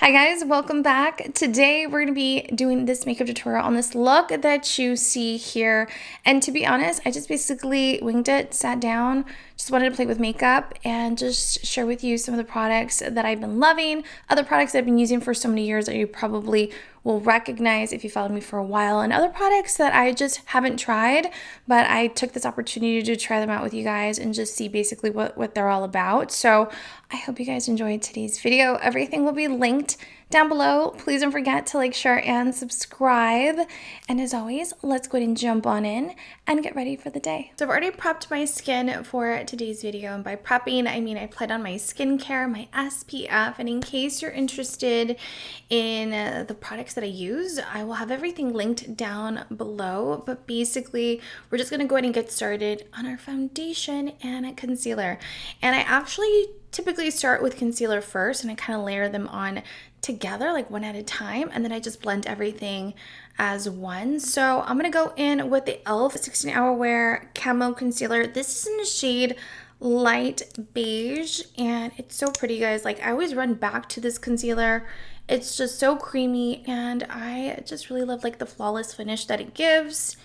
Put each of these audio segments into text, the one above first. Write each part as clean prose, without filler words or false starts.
Hi guys, welcome back. Today we're going to be doing this makeup tutorial on this look that you see here. And to be honest, I just basically winged it, sat down, just wanted to play with makeup and just share with you some of the products that I've been loving, other products that I've been using for so many years that you probably will recognize if you followed me for a while, and other products that I just haven't tried, but I took this opportunity to try them out with you guys and just see basically what they're all about. So I hope you guys enjoyed today's video. Everything will be linked down below. Please don't forget to like, share, and subscribe. And as always, let's go ahead and jump on in and get ready for the day. So I've already prepped my skin for today's video. And by prepping, I mean I applied on my skincare, my SPF. And in case you're interested in the products that I use, I will have everything linked down below. But basically, we're just going to go ahead and get started on our foundation and a concealer. And I actually typically start with concealer first, and I kind of layer them on together, like one at a time, and then I just blend everything as one. So I'm gonna go in with the e.l.f. 16 Hour Wear Camo Concealer. This is in the shade Light Beige, and it's so pretty, guys. Like, I always run back to this concealer. It's just so creamy, and I just really love like the flawless finish that it gives.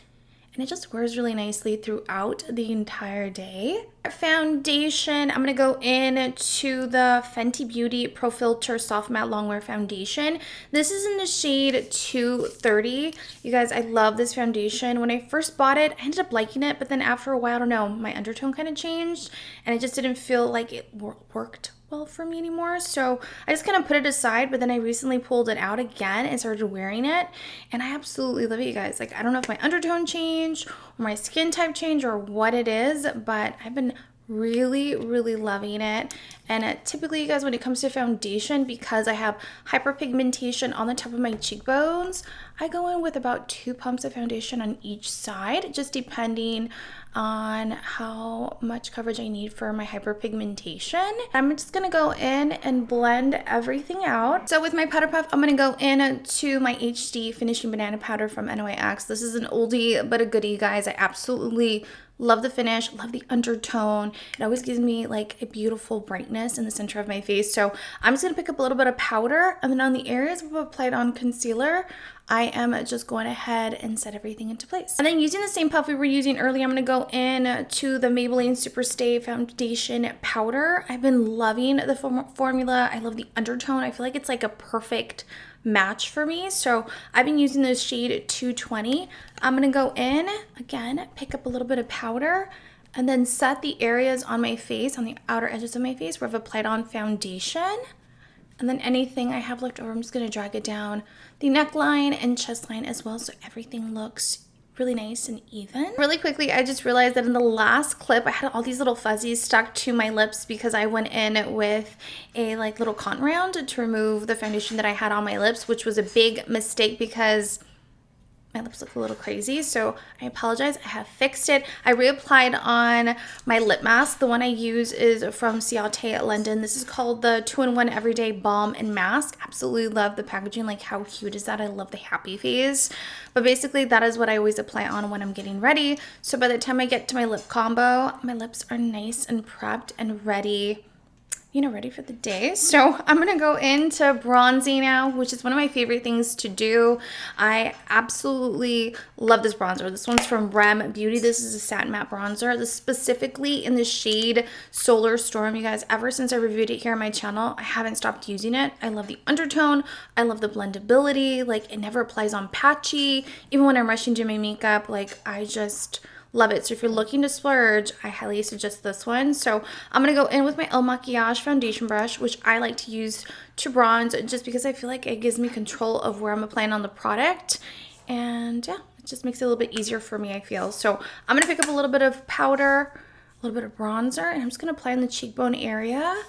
And it just wears really nicely throughout the entire day. Foundation, I'm going to go in to the Fenty Beauty Pro Filter Soft Matte Longwear Foundation. This is in the shade 230. You guys, I love this foundation. When I first bought it, I ended up liking it, but then after a while, I don't know, my undertone kind of changed, and it just didn't feel like it worked well for me anymore. So I just kind of put it aside, but then I recently pulled it out again and started wearing it, and I absolutely love it, you guys. Like, I don't know if my undertone changed or my skin type changed or what it is, but I've been really loving it. And typically, you guys, when it comes to foundation, because I have hyperpigmentation on the top of my cheekbones, I go in with about 2 pumps of foundation on each side, just depending on how much coverage I need for my hyperpigmentation. I'm just gonna go in and blend everything out. So with my powder puff, I'm gonna go in to my HD Finishing Banana Powder from NYX. This is an oldie but a goodie, guys. I absolutely love the finish, love the undertone. It always gives me like a beautiful brightness in the center of my face. So I'm just gonna pick up a little bit of powder, and then on the areas I've applied on concealer, I am just going ahead and set everything into place. And then using the same puff we were using earlier, I'm gonna go in to the Maybelline Superstay Foundation Powder. I've been loving the formula. I love the undertone. I feel like it's like a perfect match for me. So I've been using the shade 220. I'm gonna go in, again, pick up a little bit of powder, and then set the areas on my face, on the outer edges of my face where I've applied on foundation. And then anything I have left over, I'm just going to drag it down the neckline and chest line as well, so everything looks really nice and even. Really quickly, I just realized that in the last clip, I had all these little fuzzies stuck to my lips because I went in with a like little cotton round to remove the foundation that I had on my lips, which was a big mistake because my lips look a little crazy, so I apologize. I have fixed it. I reapplied on my lip mask. The one I use is from Ciate London. This is called the 2-in-1 Everyday Balm and Mask. Absolutely love the packaging. Like, how cute is that? I love the happy face. But basically, that is what I always apply on when I'm getting ready. So by the time I get to my lip combo, my lips are nice and prepped and ready, you know, ready for the day. So I'm gonna go into bronzing now, which is one of my favorite things to do. I absolutely love this bronzer. This one's from Rem Beauty. This is a satin matte bronzer. This is specifically in the shade Solar Storm. You guys, ever since I reviewed it here on my channel, I haven't stopped using it. I love the undertone. I love the blendability. Like, it never applies on patchy. Even when I'm rushing to do my makeup, like, I just love it. So if you're looking to splurge, I highly suggest this one. So I'm going to go in with my El Maquillage foundation brush, which I like to use to bronze just because I feel like it gives me control of where I'm applying on the product. And yeah, it just makes it a little bit easier for me, I feel. So I'm going to pick up a little bit of powder, a little bit of bronzer, and I'm just going to apply in the cheekbone area,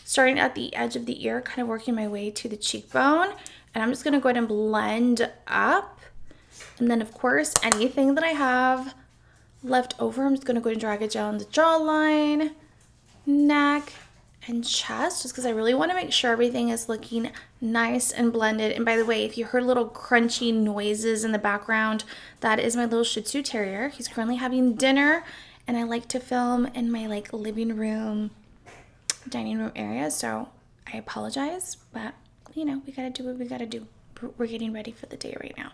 starting at the edge of the ear, kind of working my way to the cheekbone. And I'm just going to go ahead and blend up. And then, of course, anything that I have left over, I'm just going to go and drag it down the jawline, neck, and chest, just because I really want to make sure everything is looking nice and blended. And by the way, if you heard little crunchy noises in the background, that is my little Shih Tzu Terrier. He's currently having dinner, and I like to film in my like living room, dining room area, so I apologize, but you know, we gotta do what we gotta do. We're getting ready for the day right now.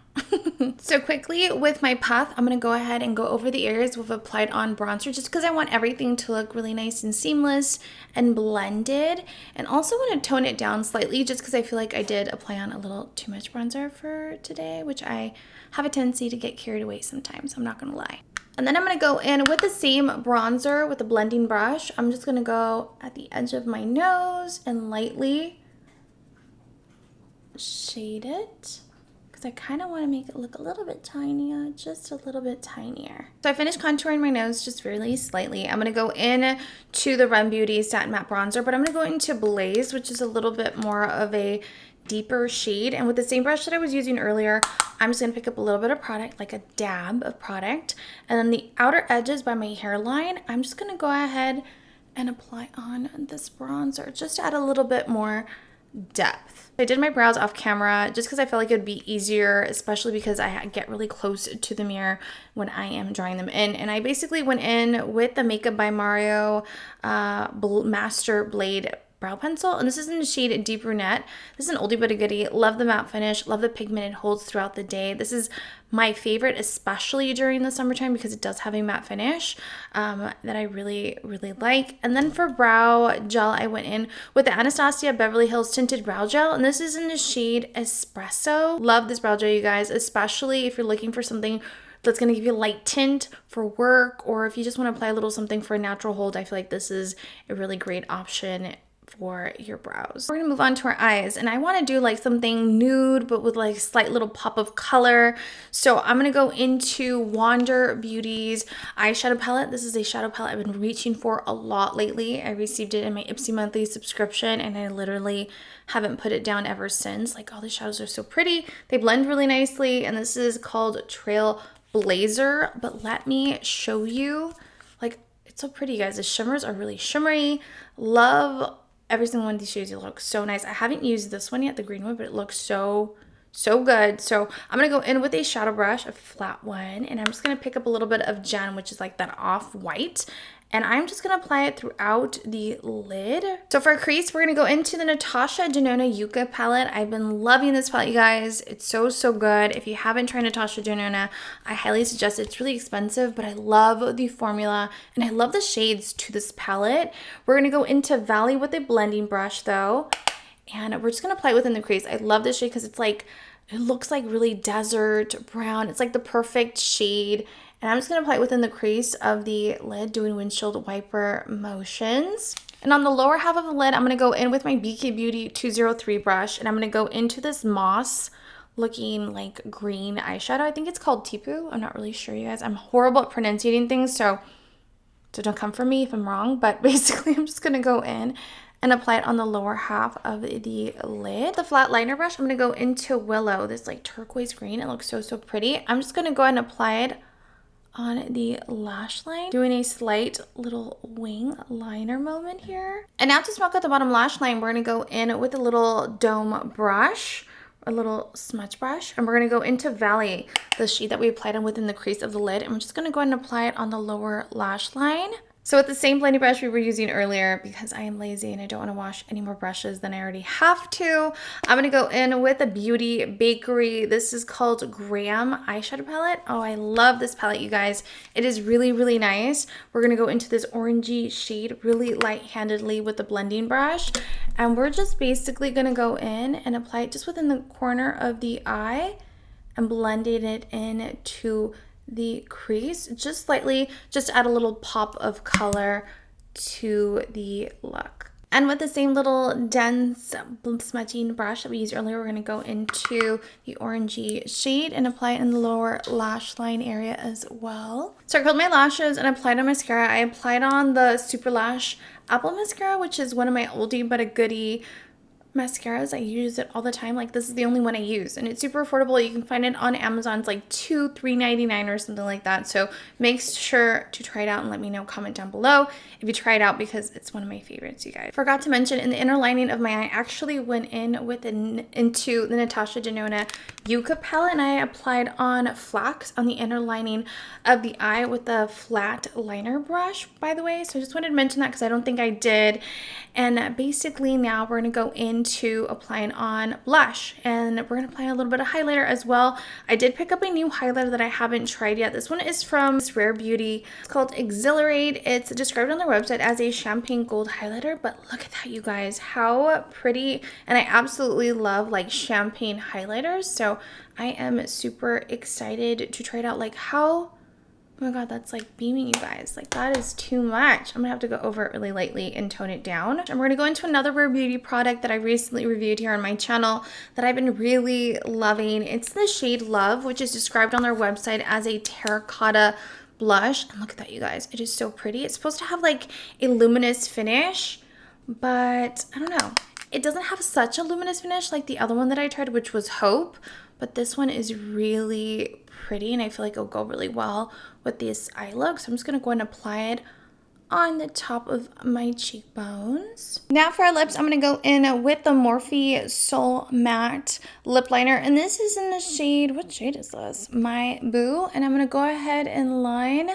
So quickly with my puff, I'm going to go ahead and go over the areas we've applied on bronzer just because I want everything to look really nice and seamless and blended. And also want to tone it down slightly just because I feel like I did apply on a little too much bronzer for today, which I have a tendency to get carried away sometimes. I'm not going to lie. And then I'm going to go in with the same bronzer with a blending brush. I'm just going to go at the edge of my nose and lightly shade it because I kind of want to make it look a little bit tinier, just a little bit tinier. So I finished contouring my nose just really slightly. I'm going to go in to the Run Beauty Satin Matte Bronzer, but I'm going to go into Blaze, which is a little bit more of a deeper shade. And with the same brush that I was using earlier, I'm just going to pick up a little bit of product, like a dab of product. And then the outer edges by my hairline, I'm just going to go ahead and apply on this bronzer just to add a little bit more depth. I did my brows off camera just because I felt like it would be easier, especially because I get really close to the mirror when I am drawing them in. And I basically went in with the Makeup by Mario Master Blade brow pencil, and this is in the shade Deep Brunette. This is an oldie but a goodie. Love the matte finish, love the pigment it holds throughout the day. This is my favorite, especially during the summertime, because it does have a matte finish that I really like. And then for brow gel, I went in with the Anastasia Beverly Hills Tinted Brow Gel, and this is in the shade Espresso. Love this brow gel, you guys, especially if you're looking for something that's going to give you a light tint for work, or if you just want to apply a little something for a natural hold. I feel like this is a really great option for your brows. We're gonna move on to our eyes, and I want to do like something nude but with like a slight little pop of color. So I'm gonna go into Wander Beauty's eyeshadow palette. This is a shadow palette I've been reaching for a lot lately. I received it in my Ipsy monthly subscription, and I literally haven't put it down ever since. Like, all the shadows are so pretty, they blend really nicely, and this is called Trail Blazer. But let me show you, like, it's so pretty, guys. The shimmers are really shimmery. Love every single one of these shades. It looks so nice. I haven't used this one yet, the green one, but it looks so good. So I'm gonna go in with a shadow brush, a flat one, and I'm just gonna pick up a little bit of Jen, which is like that off-white, and I'm just gonna apply it throughout the lid. So for Crease, we're gonna go into the Natasha Denona Yucca palette. I've been loving this palette, you guys. It's so good. If you haven't tried Natasha Denona, I highly suggest it. It's really expensive, but I love the formula, and I love the shades to this palette. We're gonna go into Valley with a blending brush, though, and we're just gonna apply it within the crease. I love this shade because it's like, it looks like really desert brown. It's like the perfect shade. And I'm just going to apply it within the crease of the lid, doing windshield wiper motions. And on the lower half of the lid, I'm going to go in with my BK Beauty 203 brush, and I'm going to go into this moss looking like green eyeshadow. I think it's called Tipu. I'm not really sure, you guys. I'm horrible at pronunciating things, so don't come for me if I'm wrong. But basically, I'm just going to go in and apply it on the lower half of the lid. The flat liner brush, I'm going to go into Willow, this like turquoise green. It looks so pretty. I'm just going to go ahead and apply it on the lash line, doing a slight little wing liner moment here. And now to smoke out the bottom lash line, we're gonna go in with a little dome brush, a little smudge brush, and we're gonna go into Valley, the shade that we applied on within the crease of the lid, and we're just gonna go ahead and apply it on the lower lash line. So with the same blending brush we were using earlier, because I am lazy and I don't want to wash any more brushes than I already have to, I'm going to go in with a Beauty Bakery. This is called Graham eyeshadow palette. Oh, I love this palette, you guys. It is really nice. We're going to go into this orangey shade really light-handedly with the blending brush. And we're just basically going to go in and apply it just within the corner of the eye and blending it into the crease just slightly, just add a little pop of color to the look. And with the same little dense smudging brush that we used earlier, we're going to go into the orangey shade and apply it in the lower lash line area as well. So I curled my lashes and applied on mascara. I applied on the Super Lash Apple Mascara, which is one of my oldie but a goodie mascaras. I use it all the time. Like, this is the only one I use, and it's super affordable. You can find it on Amazon. It's like $3.99 or something like that. So make sure to try it out and let me know. Comment down below if you try it out, because it's one of my favorites, you guys. Forgot to mention, in the inner lining of my eye, I actually went in with into the Natasha Denona Yucca palette, and I applied on Flax on the inner lining of the eye with the flat liner brush, by the way. So I just wanted to mention that because I don't think I did. And basically now we're going to go into to applying on blush, and we're going to apply a little bit of highlighter as well. I did pick up a new highlighter that I haven't tried yet. This one is from Rare Beauty. It's called Exhilarate. It's described on their website as a champagne gold highlighter, but look at that, you guys. How pretty. And I absolutely love like champagne highlighters, so I am super excited to try it out. Like how, oh my god, that's like beaming, you guys. Like that is too much. I'm gonna have to go over it really lightly and tone it down. And we're gonna go into another Rare Beauty product that I recently reviewed here on my channel that I've been really loving. It's the shade Love, which is described on their website as a terracotta blush. And look at that, you guys. It is so pretty. It's supposed to have like a luminous finish, but I don't know. It doesn't have such a luminous finish like the other one that I tried, which was Hope. But this one is really pretty, and I feel like it'll go really well with this eye look. So I'm just going to go and apply it on the top of my cheekbones. Now for our lips, I'm going to go in with the Morphe Soul Matte Lip Liner. And this is in the shade, what shade is this? My Boo. And I'm going to go ahead and line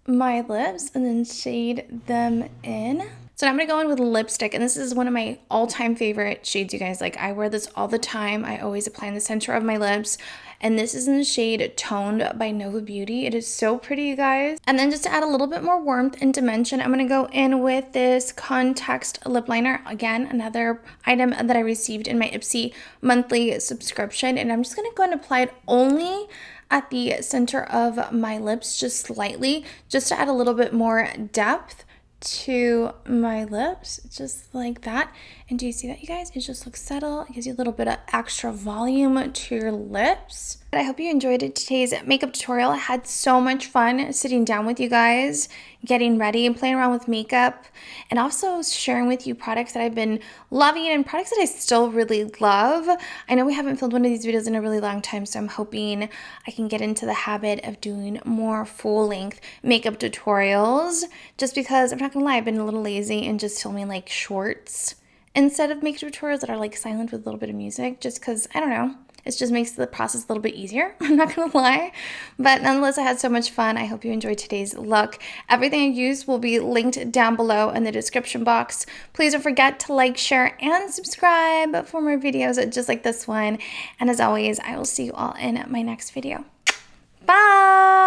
my lips and then shade them in. So now I'm going to go in with lipstick, and this is one of my all-time favorite shades, you guys. Like, I wear this all the time. I always apply in the center of my lips, and this is in the shade Toned by Nova Beauty. It is so pretty, you guys. And then just to add a little bit more warmth and dimension, I'm going to go in with this Context Lip Liner. Again, another item that I received in my Ipsy monthly subscription, and I'm just going to go and apply it only at the center of my lips, just slightly, just to add a little bit more depth to my lips, just like that. And do you see that, you guys? It just looks subtle. It gives you a little bit of extra volume to your lips. I hope you enjoyed today's makeup tutorial. I had so much fun sitting down with you guys, getting ready and playing around with makeup, and also sharing with you products that I've been loving and products that I still really love. I know we haven't filmed one of these videos in a really long time, so I'm hoping I can get into the habit of doing more full-length makeup tutorials, just because I'm not gonna lie, I've been a little lazy and just filming like shorts instead of makeup tutorials that are like silent with a little bit of music, just because, I don't know, it just makes the process a little bit easier. I'm not gonna lie, but nonetheless, I had so much fun. I hope you enjoyed today's look. Everything I used will be linked down below in the description box. Please don't forget to like, share, and subscribe for more videos just like this one. And as always, I will see you all in my next video. Bye!